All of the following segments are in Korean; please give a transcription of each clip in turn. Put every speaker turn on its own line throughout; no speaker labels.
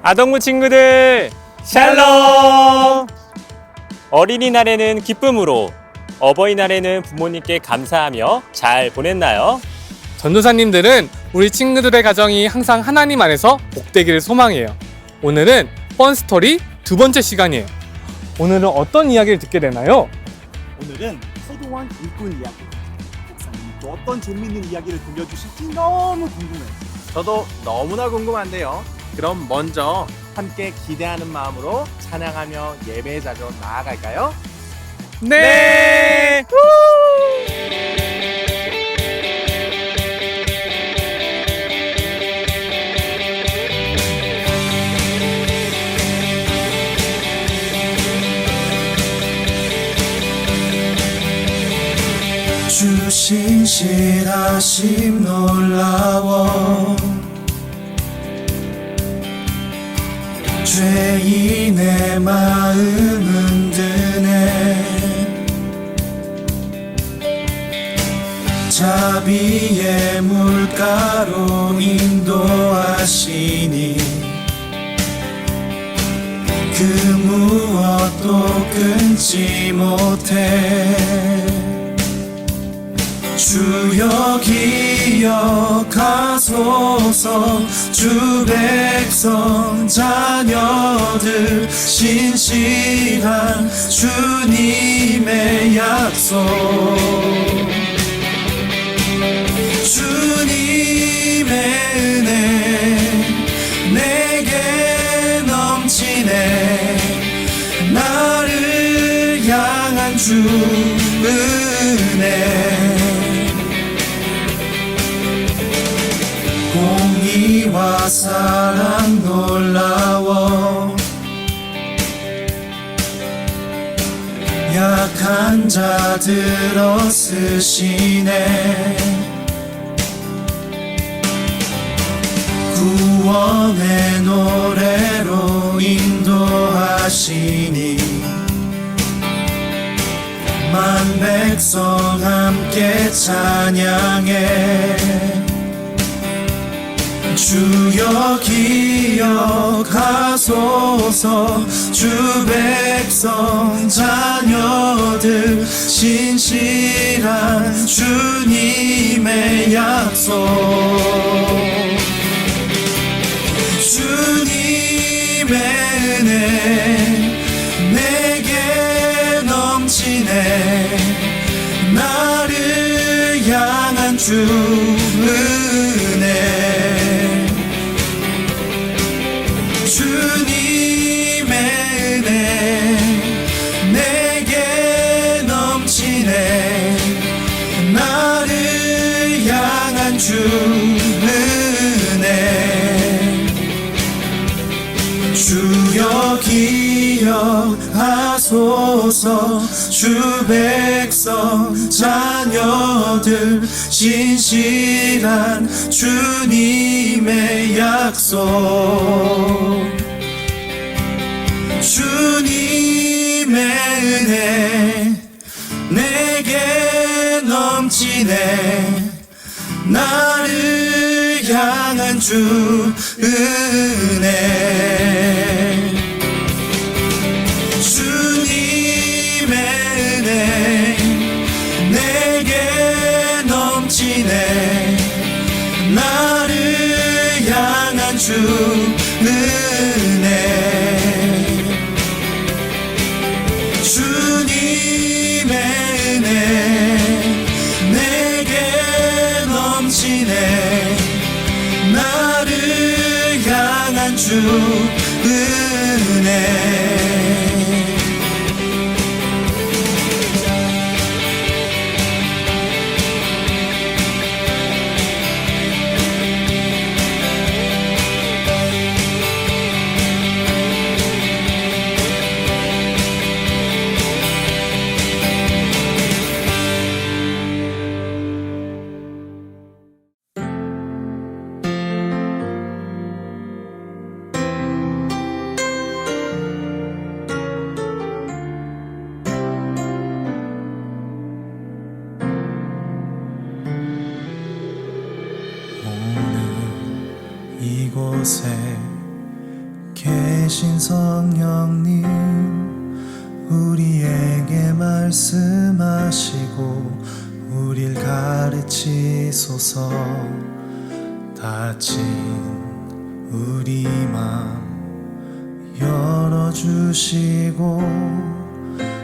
아동부 친구들 샬롬! 어린이날에는 기쁨으로, 어버이날에는 부모님께 감사하며 잘 보냈나요?
전도사님들은 우리 친구들의 가정이 항상 하나님 안에서 복되기를 소망해요. 오늘은 펀스토리 두 번째 시간이에요. 오늘은 어떤 이야기를 듣게 되나요?
오늘은 소동원 일꾼 이야기. 목사님이 또 어떤 재밌는 이야기를 들려주실지 너무 궁금해요.
저도 너무나 궁금한데요. 그럼 먼저 함께 기대하는 마음으로 찬양하며 예배 자리로 나아갈까요?
네!
주신 신하심 놀라워 죄인의 마음은 드네 자비의 물가로 인도하시니 그 무엇도 끊지 못해 주여 기억하소서 주 백성 자녀들 신실한 주님의 약속 주님의 은혜 내게 넘치네 나를 향한 주 은혜 공의와 사랑 놀라워 약한 자들 어쓰시네 구원의 노래로 인도하시니 만 백성 함께 찬양해 주여 기억하소서 주 백성 자녀들 신실한 주님의 약속 주님의 은혜 내게 넘치네 나를 향한 주 은혜 주님의 은혜 내게 넘치네 나를 향한 주 은혜 주여 기억하소서 주 백성 자녀들 신실한 주님의 약속 주님의 은혜 내게 넘치네 나를 향한 주 은혜 주님의 은혜 내게 넘치네 나를 향한 주 은혜 주님의 은혜 내게 넘치네 나를 향한 주 은혜 이곳에 계신 성령님 우리에게 말씀하시고 우릴 가르치소서. 닫힌 우리 맘 열어주시고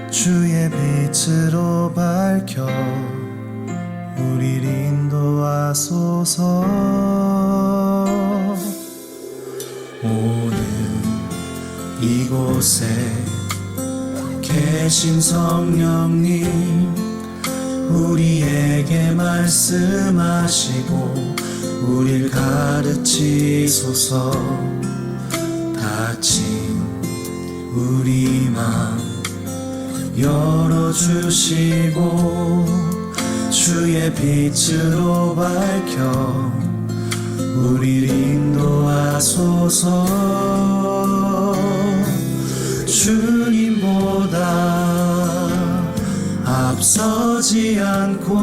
주의 빛으로 밝혀 우릴 인도하소서. 오늘 이곳에 계신 성령님 우리에게 말씀하시고 우릴 가르치소서. 닫힌 우리 맘 열어주시고 주의 빛으로 밝혀 우릴 인도하소서. 주님보다 앞서지 않고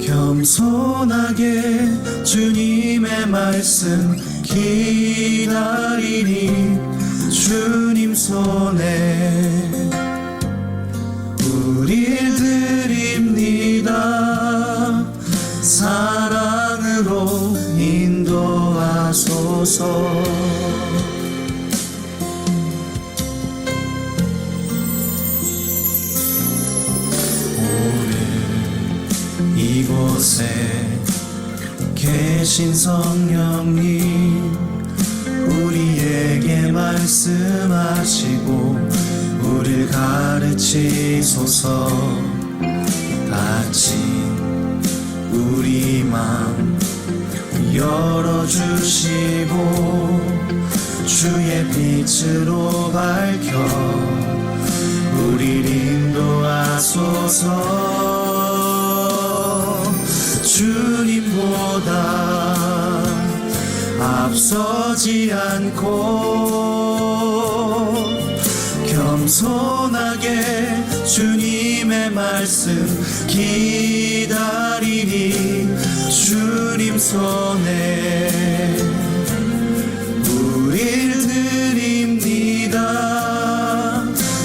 겸손하게 주님의 말씀 기다리니 주님 손에 우릴 드립니다. 사랑으로 인도하소서. 이곳에 계신 성령님 우리에게 말씀하시고 우릴 가르치소서. 닫힌 우리 맘 열어주시고 주의 빛으로 밝혀 우릴 인도하소서. 주님보다 앞서지 않고 겸손하게 주님의 말씀 기다리니 주님 손에 우릴 드립니다.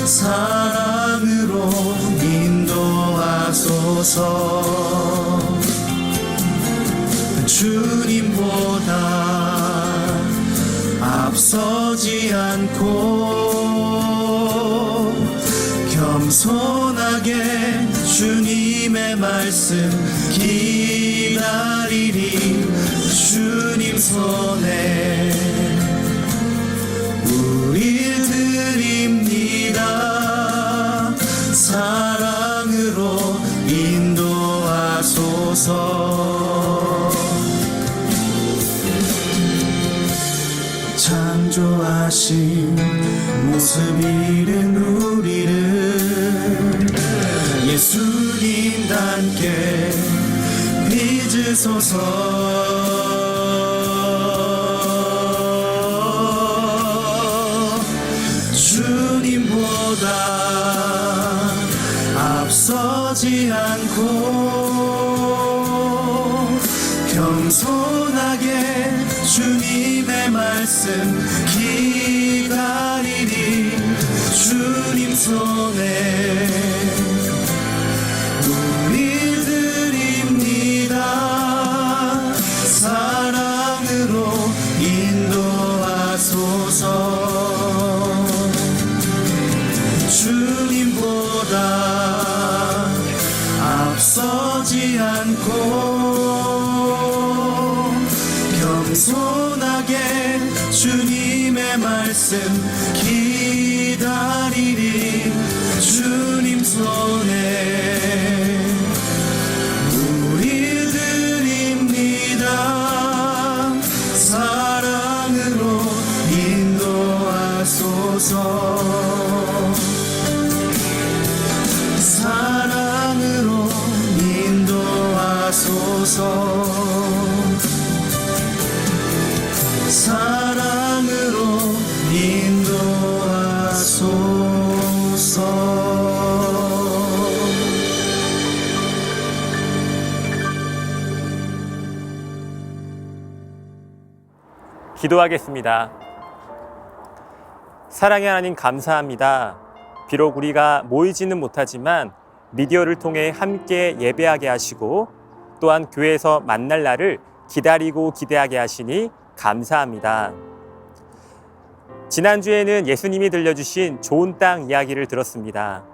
사랑으로 인도하소서. 주님보다 앞서지 않고 겸손하게 주님의 말씀 기다리니 주님 손에 우릴 드립니다. 사랑으로 인도하소서. 창조하신 모습 잃은 우리를 예수님 닮게 빚으소서. 주님보다 앞서지 않고 겸손하게 주님의 말씀 기다리니 주님 손에 우릴 드립니다. 사랑으로 인도하소서. 주님보다 앞서지 않고 겸손하게 주님의 말씀 기다리니 주님 손에 우릴 드립니다. 사랑으로 인도하소서. 사랑으로 인도하소서. 사랑으로 인도하소서.
기도하겠습니다. 사랑의 하나님 감사합니다. 비록 우리가 모이지는 못하지만 미디어를 통해 함께 예배하게 하시고 또한 교회에서 만날 날을 기다리고 기대하게 하시니 감사합니다. 지난주에는 예수님이 들려주신 좋은 땅 이야기를 들었습니다.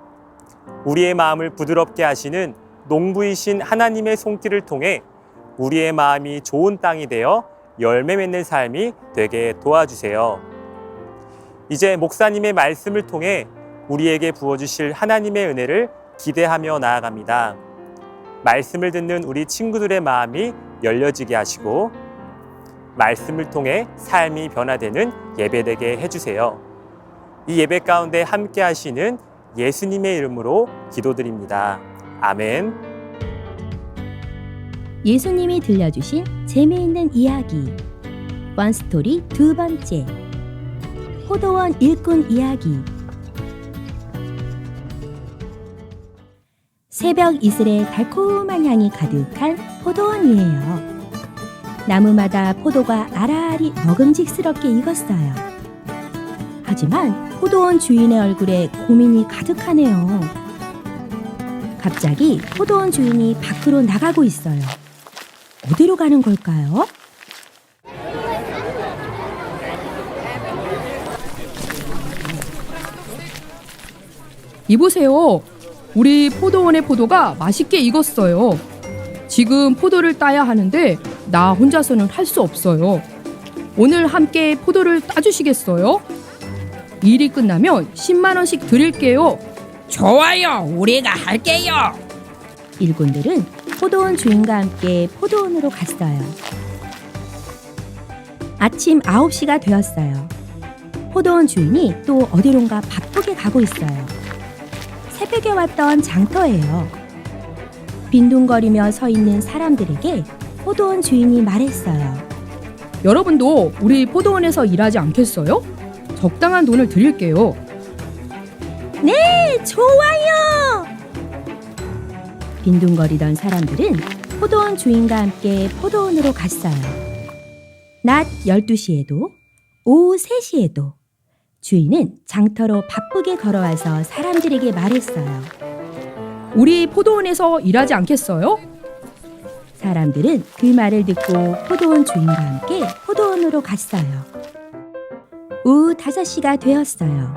우리의 마음을 부드럽게 하시는 농부이신 하나님의 손길을 통해 우리의 마음이 좋은 땅이 되어 열매 맺는 삶이 되게 도와주세요. 이제 목사님의 말씀을 통해 우리에게 부어주실 하나님의 은혜를 기대하며 나아갑니다. 말씀을 듣는 우리 친구들의 마음이 열려지게 하시고 말씀을 통해 삶이 변화되는 예배되게 해주세요. 이 예배 가운데 함께 하시는 예수님의 이름으로 기도드립니다. 아멘.
예수님이 들려주신 재미있는 이야기 원스토리 두 번째 포도원 일꾼 이야기. 새벽 이슬에 달콤한 향이 가득한 포도원이에요. 나무마다 포도가 알알이 먹음직스럽게 익었어요. 하지만 포도원 주인의 얼굴에 고민이 가득하네요. 갑자기 포도원 주인이 밖으로 나가고 있어요. 어디로 가는 걸까요?
이보세요. 우리 포도원의 포도가 맛있게 익었어요. 지금 포도를 따야 하는데 나 혼자서는 할 수 없어요. 오늘 함께 포도를 따주시겠어요? 일이 끝나면 10만 원씩 드릴게요.
좋아요, 우리가 할게요.
일꾼들은 포도원 주인과 함께 포도원으로 갔어요. 아침 9시가 되었어요. 포도원 주인이 또 어디론가 바쁘게 가고 있어요. 새벽에 왔던 장터예요. 빈둥거리며 서 있는 사람들에게 포도원 주인이 말했어요.
여러분도 우리 포도원에서 일하지 않겠어요? 적당한 돈을 드릴게요.
네, 좋아요! 빈둥거리던 사람들은 포도원 주인과 함께 포도원으로 갔어요. 낮 12시에도 오후 3시에도 주인은 장터로 바쁘게 걸어와서 사람들에게 말했어요.
우리 포도원에서 일하지 않겠어요?
사람들은 그 말을 듣고 포도원 주인과 함께 포도원으로 갔어요. 오후 5시가 되었어요.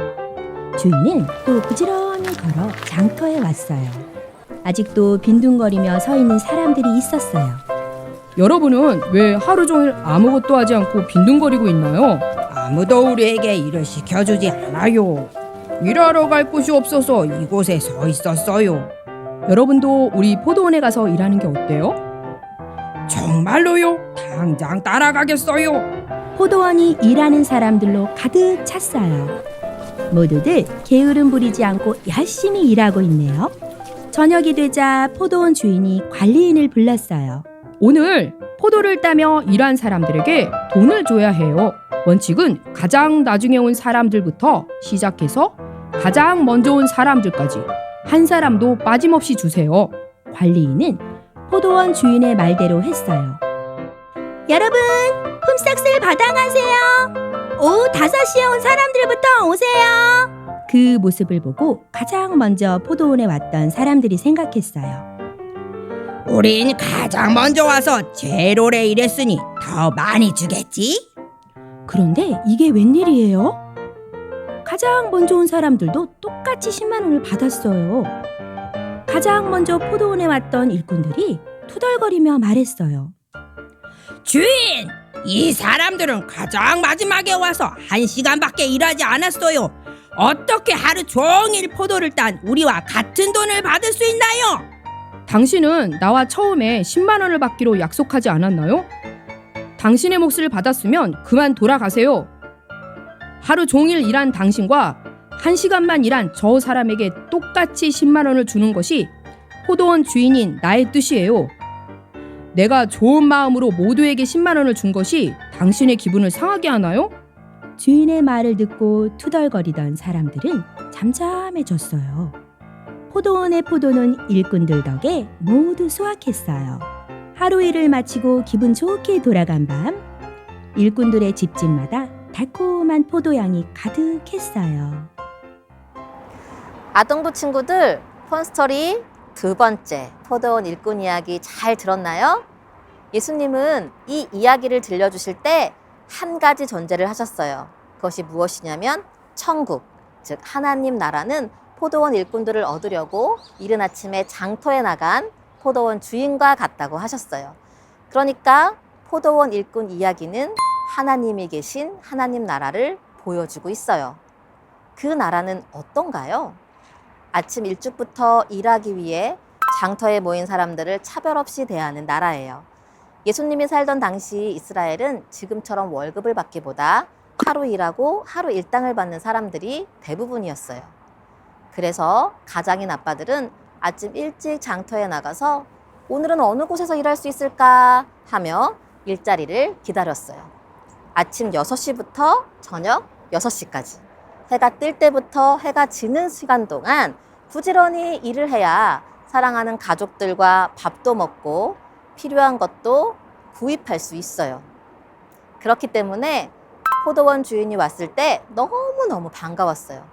주인은 또 부지런히 걸어 장터에 왔어요. 아직도 빈둥거리며 서 있는 사람들이 있었어요.
여러분은 왜 하루 종일 아무것도 하지 않고 빈둥거리고 있나요?
아무도 우리에게 일을 시켜주지 않아요. 일하러 갈 곳이 없어서 이곳에 서 있었어요.
여러분도 우리 포도원에 가서 일하는 게 어때요?
정말로요? 당장 따라가겠어요.
포도원이 일하는 사람들로 가득 찼어요. 모두들 게으름 부리지 않고 열심히 일하고 있네요. 저녁이 되자 포도원 주인이 관리인을 불렀어요.
오늘 포도를 따며 일한 사람들에게 돈을 줘야 해요. 원칙은 가장 나중에 온 사람들부터 시작해서 가장 먼저 온 사람들까지 한 사람도 빠짐없이 주세요.
관리인은 포도원 주인의 말대로 했어요. 여러분, 품삯을 받아가세요. 오후 5시에 온 사람들부터 오세요. 그 모습을 보고 가장 먼저 포도원에 왔던 사람들이 생각했어요.
우린 가장 먼저 와서 제일 오래 일했으니 더 많이 주겠지?
그런데 이게 웬일이에요? 가장 먼저 온 사람들도 똑같이 10만 원을 받았어요. 가장 먼저 포도원에 왔던 일꾼들이 투덜거리며 말했어요.
주인! 이 사람들은 가장 마지막에 와서 1시간밖에 일하지 않았어요. 어떻게 하루 종일 포도를 딴 우리와 같은 돈을 받을 수 있나요?
당신은 나와 처음에 10만 원을 받기로 약속하지 않았나요? 당신의 몫을 받았으면 그만 돌아가세요. 하루 종일 일한 당신과 1시간만 일한 저 사람에게 똑같이 10만 원을 주는 것이 포도원 주인인 나의 뜻이에요. 내가 좋은 마음으로 모두에게 10만 원을 준 것이 당신의 기분을 상하게 하나요?
주인의 말을 듣고 투덜거리던 사람들은 잠잠해졌어요. 포도원의 포도는 일꾼들 덕에 모두 수확했어요. 하루 일을 마치고 기분 좋게 돌아간 밤, 일꾼들의 집집마다 달콤한 포도향이 가득했어요.
아동부 친구들, 폰스토리 두 번째 포도원 일꾼 이야기 잘 들었나요? 예수님은 이 이야기를 들려주실 때 한 가지 전제를 하셨어요. 그것이 무엇이냐면 천국, 즉 하나님 나라는 포도원 일꾼들을 얻으려고 이른 아침에 장터에 나간 포도원 주인과 같다고 하셨어요. 그러니까 포도원 일꾼 이야기는 하나님이 계신 하나님 나라를 보여주고 있어요. 그 나라는 어떤가요? 아침 일찍부터 일하기 위해 장터에 모인 사람들을 차별 없이 대하는 나라예요. 예수님이 살던 당시 이스라엘은 지금처럼 월급을 받기보다 하루 일하고 하루 일당을 받는 사람들이 대부분이었어요. 그래서 가장인 아빠들은 아침 일찍 장터에 나가서 오늘은 어느 곳에서 일할 수 있을까 하며 일자리를 기다렸어요. 아침 6시부터 저녁 6시까지. 해가 뜰 때부터 해가 지는 시간 동안 부지런히 일을 해야 사랑하는 가족들과 밥도 먹고 필요한 것도 구입할 수 있어요. 그렇기 때문에 포도원 주인이 왔을 때 너무너무 반가웠어요.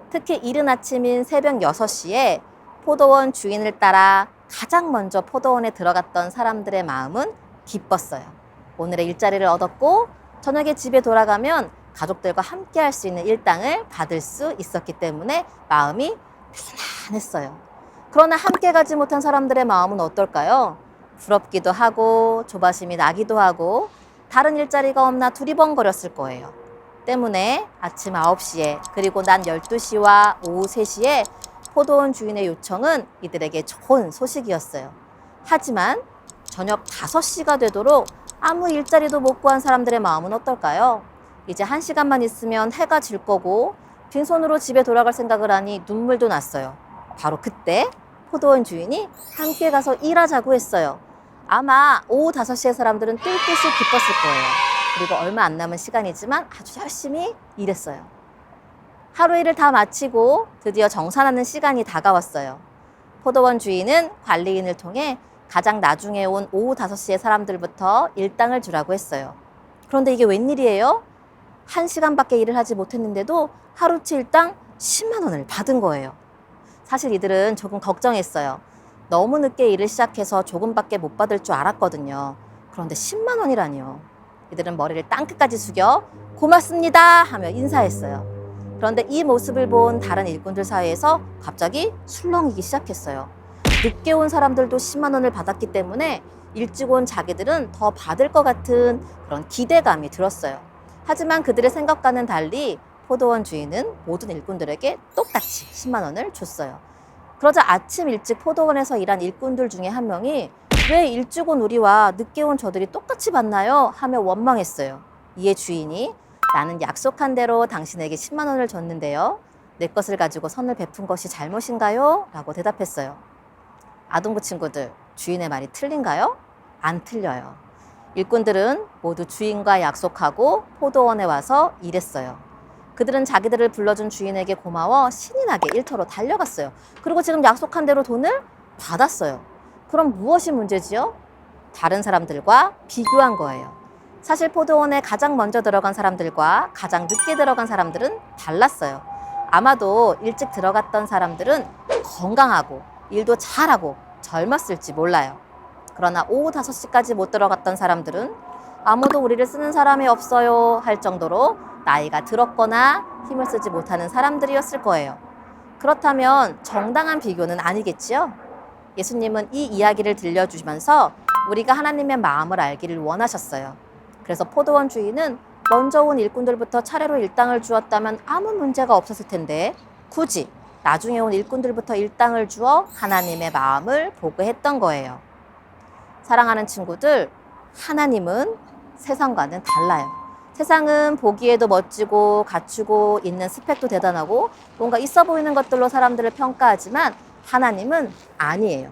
특히 이른 아침인 새벽 6시에 포도원 주인을 따라 가장 먼저 포도원에 들어갔던 사람들의 마음은 기뻤어요. 오늘의 일자리를 얻었고 저녁에 집에 돌아가면 가족들과 함께 할 수 있는 일당을 받을 수 있었기 때문에 마음이 편안했어요. 그러나 함께 가지 못한 사람들의 마음은 어떨까요? 부럽기도 하고 조바심이 나기도 하고 다른 일자리가 없나 두리번거렸을 거예요. 때문에 아침 9시에 그리고 낮 12시와 오후 3시에 포도원 주인의 요청은 이들에게 좋은 소식이었어요. 하지만 저녁 5시가 되도록 아무 일자리도 못 구한 사람들의 마음은 어떨까요? 이제 1시간만 있으면 해가 질 거고 빈손으로 집에 돌아갈 생각을 하니 눈물도 났어요. 바로 그때 포도원 주인이 함께 가서 일하자고 했어요. 아마 오후 5시에 사람들은 뜰 듯이 기뻤을 거예요. 그리고 얼마 안 남은 시간이지만 아주 열심히 일했어요. 하루 일을 다 마치고 드디어 정산하는 시간이 다가왔어요. 포도원 주인은 관리인을 통해 가장 나중에 온 오후 5시에 사람들부터 일당을 주라고 했어요. 그런데 이게 웬일이에요? 1시간밖에 일을 하지 못했는데도 하루치 일당 10만 원을 받은 거예요. 사실 이들은 조금 걱정했어요. 너무 늦게 일을 시작해서 조금밖에 못 받을 줄 알았거든요. 그런데 10만 원이라니요. 이들은 머리를 땅끝까지 숙여 고맙습니다 하며 인사했어요. 그런데 이 모습을 본 다른 일꾼들 사이에서 갑자기 술렁이기 시작했어요. 늦게 온 사람들도 10만 원을 받았기 때문에 일찍 온 자기들은 더 받을 것 같은 그런 기대감이 들었어요. 하지만 그들의 생각과는 달리 포도원 주인은 모든 일꾼들에게 똑같이 10만 원을 줬어요. 그러자 아침 일찍 포도원에서 일한 일꾼들 중에 한 명이 왜 일찍 온 우리와 늦게 온 저들이 똑같이 받나요? 하며 원망했어요. 이에 주인이 나는 약속한 대로 당신에게 10만 원을 줬는데요. 내 것을 가지고 선을 베푼 것이 잘못인가요? 라고 대답했어요. 아동부 친구들, 주인의 말이 틀린가요? 안 틀려요. 일꾼들은 모두 주인과 약속하고 포도원에 와서 일했어요. 그들은 자기들을 불러준 주인에게 고마워 신이 나게 일터로 달려갔어요. 그리고 지금 약속한 대로 돈을 받았어요. 그럼 무엇이 문제지요? 다른 사람들과 비교한 거예요. 사실 포도원에 가장 먼저 들어간 사람들과 가장 늦게 들어간 사람들은 달랐어요. 아마도 일찍 들어갔던 사람들은 건강하고 일도 잘하고 젊었을지 몰라요. 그러나 오후 5시까지 못 들어갔던 사람들은 아무도 우리를 쓰는 사람이 없어요 할 정도로 나이가 들었거나 힘을 쓰지 못하는 사람들이었을 거예요. 그렇다면 정당한 비교는 아니겠지요? 예수님은 이 이야기를 들려주시면서 우리가 하나님의 마음을 알기를 원하셨어요. 그래서 포도원 주인은 먼저 온 일꾼들부터 차례로 일당을 주었다면 아무 문제가 없었을 텐데 굳이 나중에 온 일꾼들부터 일당을 주어 하나님의 마음을 보게 했던 거예요. 사랑하는 친구들, 하나님은 세상과는 달라요. 세상은 보기에도 멋지고 갖추고 있는 스펙도 대단하고 뭔가 있어 보이는 것들로 사람들을 평가하지만 하나님은 아니에요.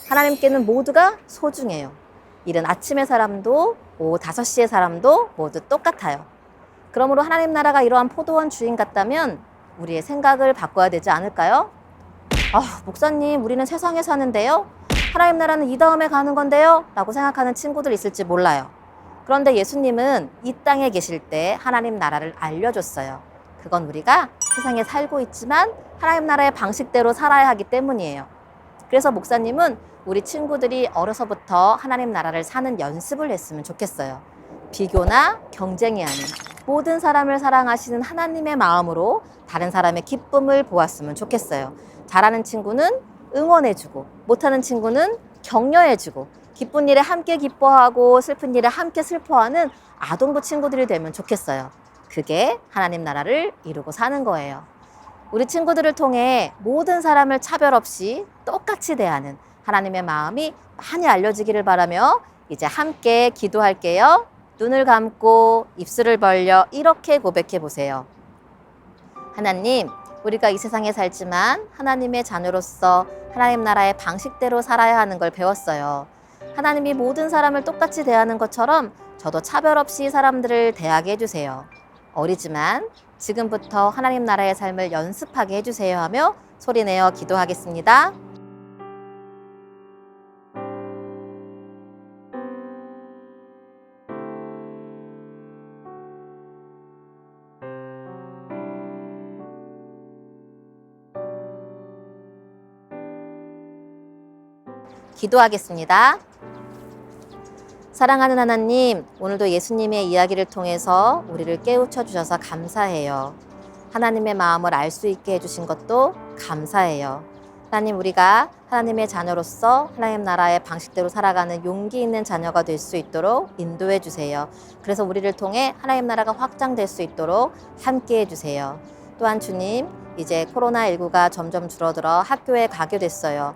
하나님께는 모두가 소중해요. 이른 아침의 사람도 오후 5시의 사람도 모두 똑같아요. 그러므로 하나님 나라가 이러한 포도원 주인 같다면 우리의 생각을 바꿔야 되지 않을까요? 목사님, 우리는 세상에 사는데요. 하나님 나라는 이 다음에 가는 건데요. 라고 생각하는 친구들 있을지 몰라요. 그런데 예수님은 이 땅에 계실 때 하나님 나라를 알려줬어요. 그건 우리가 세상에 살고 있지만 하나님 나라의 방식대로 살아야 하기 때문이에요. 그래서 목사님은 우리 친구들이 어려서부터 하나님 나라를 사는 연습을 했으면 좋겠어요. 비교나 경쟁이 아닌 모든 사람을 사랑하시는 하나님의 마음으로 다른 사람의 기쁨을 보았으면 좋겠어요. 잘하는 친구는 응원해주고 못하는 친구는 격려해주고 기쁜 일에 함께 기뻐하고 슬픈 일에 함께 슬퍼하는 아동부 친구들이 되면 좋겠어요. 그게 하나님 나라를 이루고 사는 거예요. 우리 친구들을 통해 모든 사람을 차별 없이 똑같이 대하는 하나님의 마음이 많이 알려지기를 바라며 이제 함께 기도할게요. 눈을 감고 입술을 벌려 이렇게 고백해 보세요. 하나님, 우리가 이 세상에 살지만 하나님의 자녀로서 하나님 나라의 방식대로 살아야 하는 걸 배웠어요. 하나님이 모든 사람을 똑같이 대하는 것처럼 저도 차별 없이 사람들을 대하게 해주세요. 어리지만 지금부터 하나님 나라의 삶을 연습하게 해주세요 하며 소리내어 기도하겠습니다. 기도하겠습니다. 사랑하는 하나님, 오늘도 예수님의 이야기를 통해서 우리를 깨우쳐 주셔서 감사해요. 하나님의 마음을 알 수 있게 해주신 것도 감사해요. 하나님, 우리가 하나님의 자녀로서 하나님 나라의 방식대로 살아가는 용기 있는 자녀가 될 수 있도록 인도해 주세요. 그래서 우리를 통해 하나님 나라가 확장될 수 있도록 함께 해주세요. 또한 주님, 이제 코로나19가 점점 줄어들어 학교에 가게 됐어요.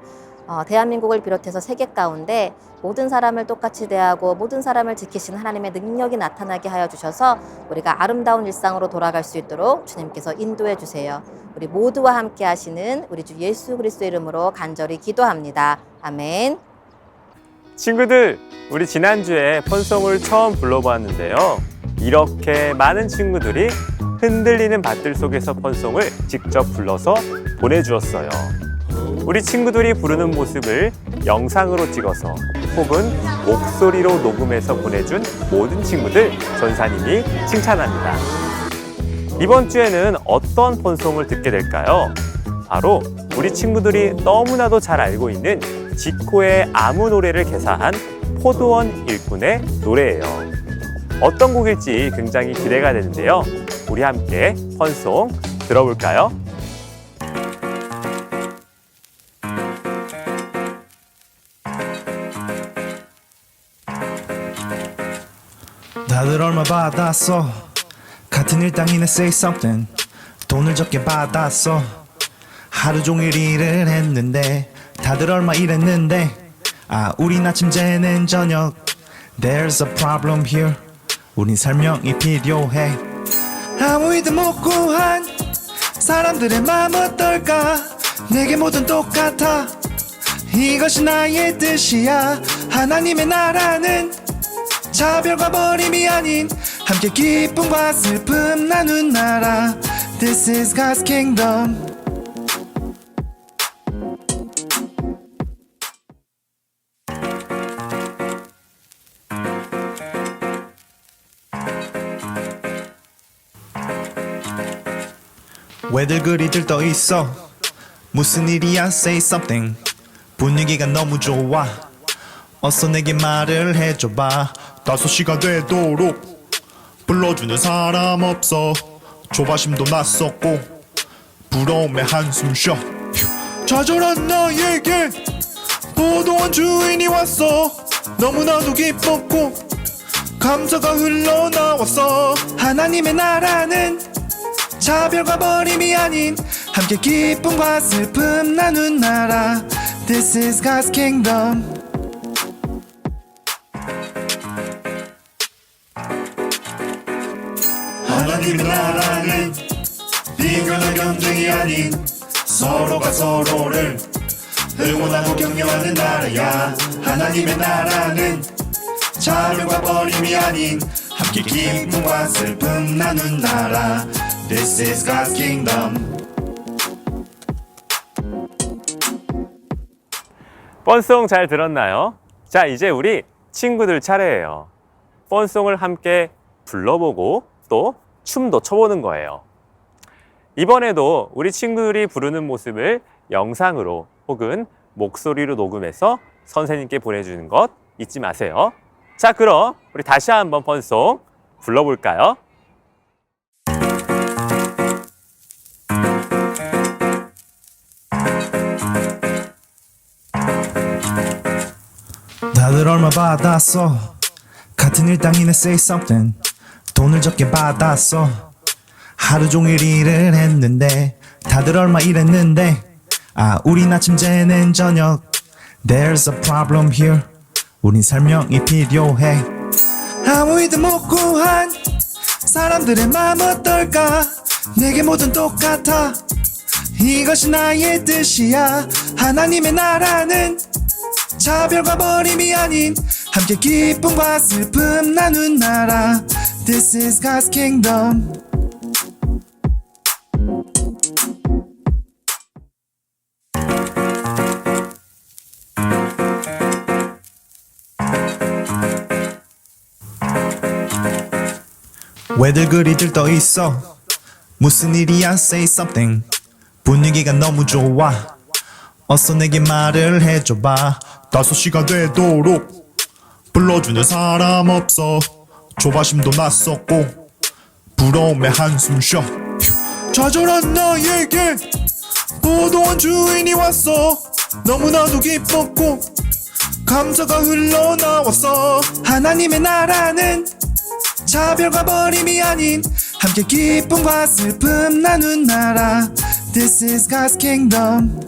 대한민국을 비롯해서 세계 가운데 모든 사람을 똑같이 대하고 모든 사람을 지키신 하나님의 능력이 나타나게 하여 주셔서 우리가 아름다운 일상으로 돌아갈 수 있도록 주님께서 인도해 주세요. 우리 모두와 함께 하시는 우리 주 예수 그리스도의 이름으로 간절히 기도합니다. 아멘.
친구들, 우리 지난주에 펀송을 처음 불러보았는데요. 이렇게 많은 친구들이 흔들리는 밭들 속에서 펀송을 직접 불러서 보내주었어요. 우리 친구들이 부르는 모습을 영상으로 찍어서 혹은 목소리로 녹음해서 보내준 모든 친구들 전사님이 칭찬합니다. 이번 주에는 어떤 펀송을 듣게 될까요? 바로 우리 친구들이 너무나도 잘 알고 있는 지코의 아무 노래를 개사한 포도원 일꾼의 노래예요. 어떤 곡일지 굉장히 기대가 되는데요. 우리 함께 펀송 들어볼까요?
다들 얼마 받았어? 같은 일당이네 say something. 돈을 적게 받았어. 하루 종일 일을 했는데 다들 얼마 일했는데 우린 아침 쟤는 저녁. There's a problem here. 우린 설명이 필요해. 아무 일도 못 구한 사람들의 마음 어떨까? 내게 모든 똑같아. 이것이 나의 뜻이야. 하나님의 나라는 차별과 버림이 아닌 함께 기쁨과 슬픔 나눈 나라. This is God's kingdom. 왜들 그리 들떠 있어? 무슨 일이야? Say something. 분위기가 너무 좋아. 어서 내게 말을 해줘봐. 5시가 되도록 불러주는 사람 없어. 조바심도 낯섰고 부러움에 한숨 쉬어. 좌절한 나에게 포도원 주인이 왔어. 너무나도 기뻤고 감사가 흘러나왔어. 하나님의 나라는 차별과 버림이 아닌 함께 기쁨과 슬픔 나눈 나라. This is God's kingdom. 하나님의 나라는 비교나 경쟁이 아닌 서로가 서로를 응원하고 격려하는 나라야. 하나님의 나라는 차별과 버림이 아닌 함께 기쁨과 슬픔 나눈 나라. This is God's kingdom.
펀송 잘 들었나요? 자, 이제 우리 친구들 차례예요. 펀송을 함께 불러보고 또 춤도 춰보는 거예요. 이번에도 우리 친구들이 부르는 모습을 영상으로 혹은 목소리로 녹음해서 선생님께 보내주는 것 잊지 마세요. 자, 그럼 우리 다시 한번 펀송 불러볼까요?
다들 얼마 받았어? 같은 일당이네 say something. 돈을 적게 받았어. 하루 종일 일을 했는데 다들 얼마 일했는데 우린 아침 쟤는 저녁. There's a problem here. 우린 설명이 필요해. 아무 일도 못 구한 사람들의 마음 어떨까? 내게 모든 똑같아. 이것이 나의 뜻이야. 하나님의 나라는 차별과 버림이 아닌 함께 기쁨과 슬픔 나눈 나라. This is God's kingdom. 왜들 그리 들떠 있어? 무슨 일이야? Say something. 분위기가 너무 좋아. 어서 내게 말을 해줘봐. 5시가 되도록 불러주는 사람 없어. 조바심도 낯섰고 부러움에 한숨 쉬어. 좌절한 나에게 포도원 주인이 왔어. 너무나도 기뻤고 감사가 흘러나왔어. 하나님의 나라는 차별과 버림이 아닌 함께 기쁨과 슬픔 나눈 나라. This is God's kingdom.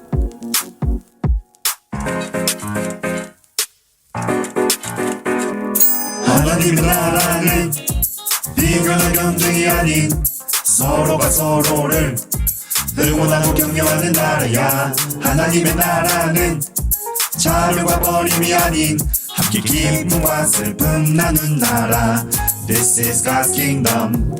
하나님의 나라는 비교나 경쟁이 아닌 서로가 서로를 응원하고 격려하는 나라야. 하나님의 나라는 차별과 버림이 아닌 함께 기쁨과 슬픔 나눈 나라. This is God's kingdom.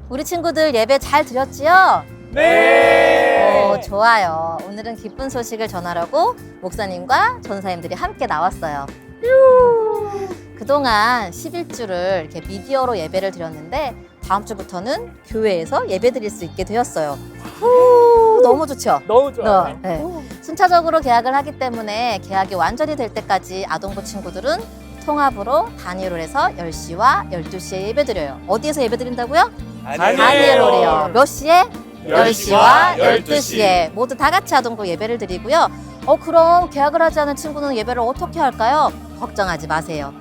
우리 친구들 예배 잘 드렸지요? 네! 좋아요. 오늘은 기쁜 소식을 전하려고 목사님과 전사님들이 함께 나왔어요. 그동안 11주를 이렇게 미디어로 예배를 드렸는데 다음 주부터는 교회에서 예배 드릴 수 있게 되었어요. 너무 좋죠?
너무 좋아요.
네. 순차적으로 개학을 하기 때문에 개학이 완전히 될 때까지 아동부 친구들은 통합으로 단위로 해서 10시와 12시에 예배 드려요. 어디에서 예배 드린다고요? 단위로요. 몇 시에? 10시와 12시에 모두 다 같이 아동부 예배를 드리고요. 그럼 개학을 하지 않은 친구는 예배를 어떻게 할까요? 걱정하지 마세요.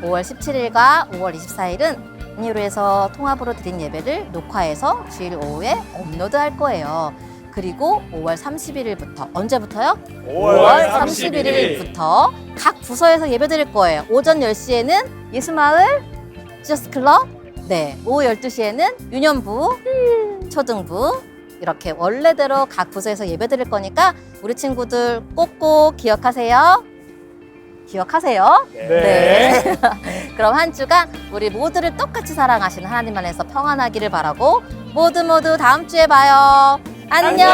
5월 17일과 5월 24일은 단위로에서 통합으로 드린 예배를 녹화해서 주일 오후에 업로드할 거예요. 그리고 5월 31일부터 언제부터요? 5월 31일부터 각 부서에서 예배 드릴 거예요. 오전 10시에는 예수마을 지저스클럽, 네, 오후 12시에는 유년부, 초등부 이렇게 원래대로 각 부서에서 예배 드릴 거니까 우리 친구들 꼭꼭 기억하세요. 기억하세요? 네. 그럼 한 주간 우리 모두를 똑같이 사랑하시는 하나님 안에서 평안하기를 바라고 모두 다음 주에 봐요. 안녕.